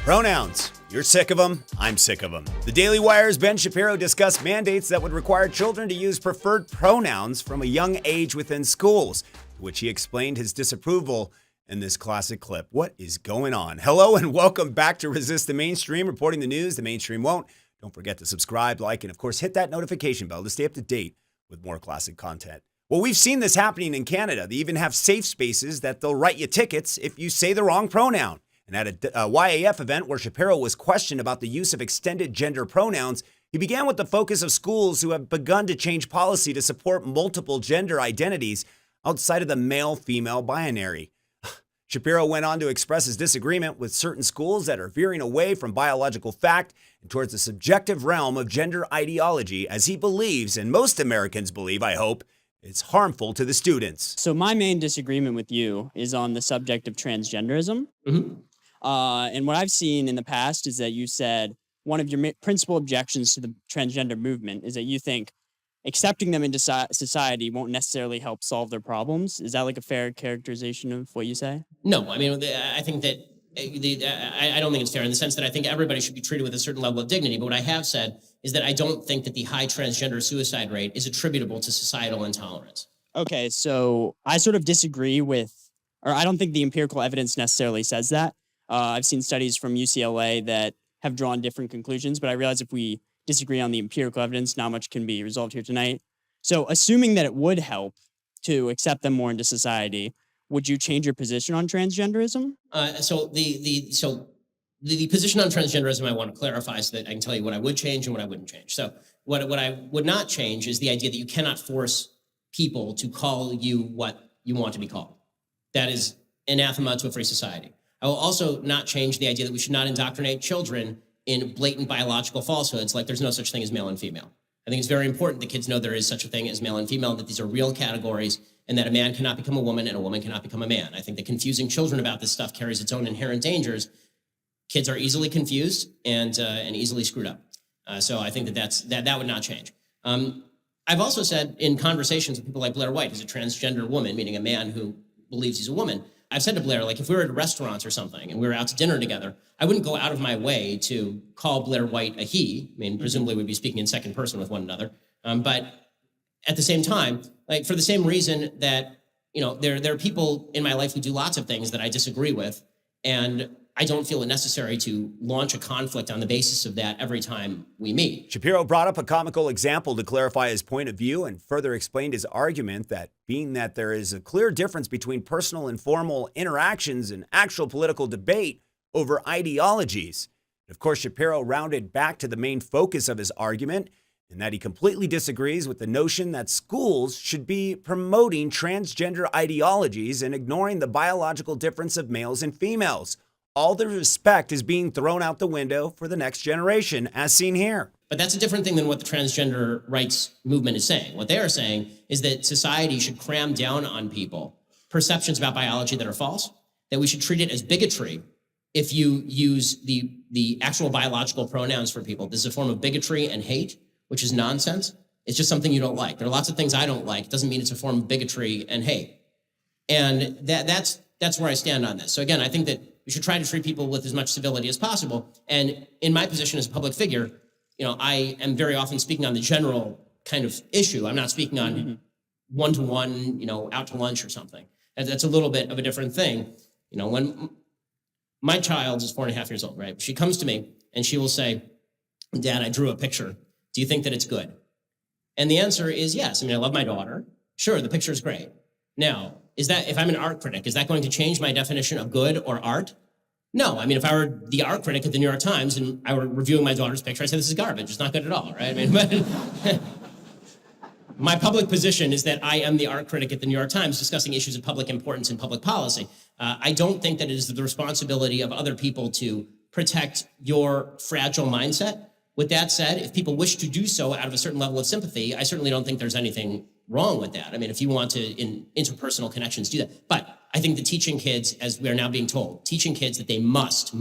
Pronouns. You're sick of them. I'm sick of them. The Daily Wire's Ben Shapiro discussed mandates that would require children to use preferred pronouns from a young age within schools, to which he explained his disapproval in this classic clip. What is going on? Hello and welcome back to Resist the Mainstream, reporting the news the mainstream won't. Don't forget to subscribe, like, and of course hit that notification bell to stay up to date with more classic content. Well, we've seen this happening in Canada. They even have safe spaces that they'll write you tickets if you say the wrong pronoun. And at a YAF event where Shapiro was questioned about the use of extended gender pronouns, he began with the focus of schools who have begun to change policy to support multiple gender identities outside of the male-female binary. Shapiro went on to express his disagreement with certain schools that are veering away from biological fact and towards the subjective realm of gender ideology, as he believes, and most Americans believe, I hope, it's harmful to the students. So my main disagreement with you is on the subject of transgenderism. Mm-hmm. And what I've seen in the past is that you said one of your principal objections to the transgender movement is that you think accepting them into society won't necessarily help solve their problems. Is that like a fair characterization of what you say? No, I mean, I think that I don't think it's fair in the sense that I think everybody should be treated with a certain level of dignity. But what I have said is that I don't think that the high transgender suicide rate is attributable to societal intolerance. Okay, so I sort of disagree with, or I don't think the empirical evidence necessarily says that. I've seen studies from UCLA that have drawn different conclusions, but I realize if we disagree on the empirical evidence, not much can be resolved here tonight. So assuming that it would help to accept them more into society, would you change your position on transgenderism? So the position on transgenderism I want to clarify so that I can tell you what I would change and what I wouldn't change. So what I would not change is the idea that you cannot force people to call you what you want to be called. That is anathema to a free society. I will also not change the idea that we should not indoctrinate children in blatant biological falsehoods like there's no such thing as male and female. I think it's very important that kids know there is such a thing as male and female, and that these are real categories, and that a man cannot become a woman and a woman cannot become a man. I think that confusing children about this stuff carries its own inherent dangers. Kids are easily confused and easily screwed up. So I think that would not change. I've also said in conversations with people like Blair White, who's a transgender woman, meaning a man who believes he's a woman, I've said to Blair, like, if we were at a restaurant or something and we were out to dinner together, I wouldn't go out of my way to call Blair White a he. I mean, presumably we'd be speaking in second person with one another. But at the same time, like, for the same reason that, you know, there are people in my life who do lots of things that I disagree with, and I don't feel it necessary to launch a conflict on the basis of that every time we meet. Shapiro brought up a comical example to clarify his point of view and further explained his argument that being that there is a clear difference between personal and formal interactions and actual political debate over ideologies. Of course, Shapiro rounded back to the main focus of his argument in that he completely disagrees with the notion that schools should be promoting transgender ideologies and ignoring the biological difference of males and females. All the respect is being thrown out the window for the next generation, as seen here. But that's a different thing than what the transgender rights movement is saying. What they are saying is that society should cram down on people perceptions about biology that are false, that we should treat it as bigotry if you use the actual biological pronouns for people. This is a form of bigotry and hate, which is nonsense. It's just something you don't like. There are lots of things I don't like. It doesn't mean it's a form of bigotry and hate. And that's where I stand on this. So again, I think that we should try to treat people with as much civility as possible. And in my position as a public figure, you know, I am very often speaking on the general kind of issue. I'm not speaking on one-to-one, you know, out to lunch or something. That's a little bit of a different thing. You know, when my child is 4.5 years old, right? She comes to me and she will say, "Dad, I drew a picture. Do you think that it's good?" And the answer is yes. I mean, I love my daughter. Sure, the picture is great. Now, is that, if I'm an art critic, is that going to change my definition of good or art? No. I mean, if I were the art critic at the New York Times and I were reviewing my daughter's picture, I'd say this is garbage. It's not good at all, right? I mean, but my public position is that I am the art critic at the New York Times discussing issues of public importance and public policy. I don't think that it is the responsibility of other people to protect your fragile mindset. With that said, if people wish to do so out of a certain level of sympathy, I certainly don't think there's anything wrong with that. I mean, if you want to, in interpersonal connections, do that. But I think that teaching kids, as we are now being told, teaching kids that they must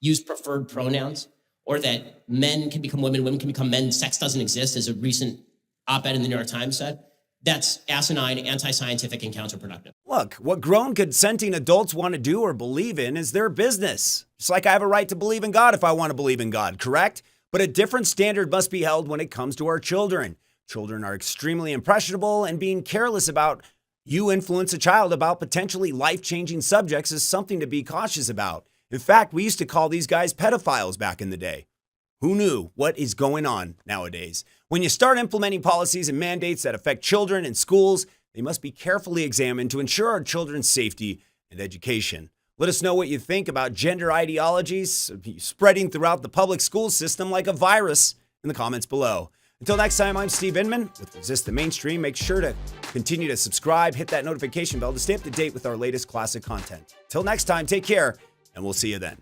use preferred pronouns, or that men can become women, women can become men, sex doesn't exist, as a recent op-ed in the New York Times said, that's asinine, anti-scientific, and counterproductive. Look, what grown consenting adults want to do or believe in is their business. Just like I have a right to believe in God if I want to believe in God, correct? But a different standard must be held when it comes to our children. Children are extremely impressionable, and being careless about you influence a child about potentially life-changing subjects is something to be cautious about. In fact, we used to call these guys pedophiles back in the day. Who knew what is going on nowadays? When you start implementing policies and mandates that affect children in schools, they must be carefully examined to ensure our children's safety and education. Let us know what you think about gender ideologies spreading throughout the public school system like a virus in the comments below. Until next time, I'm Steve Inman with Resist the Mainstream. Make sure to continue to subscribe, hit that notification bell to stay up to date with our latest classic content. Till next time, take care, and we'll see you then.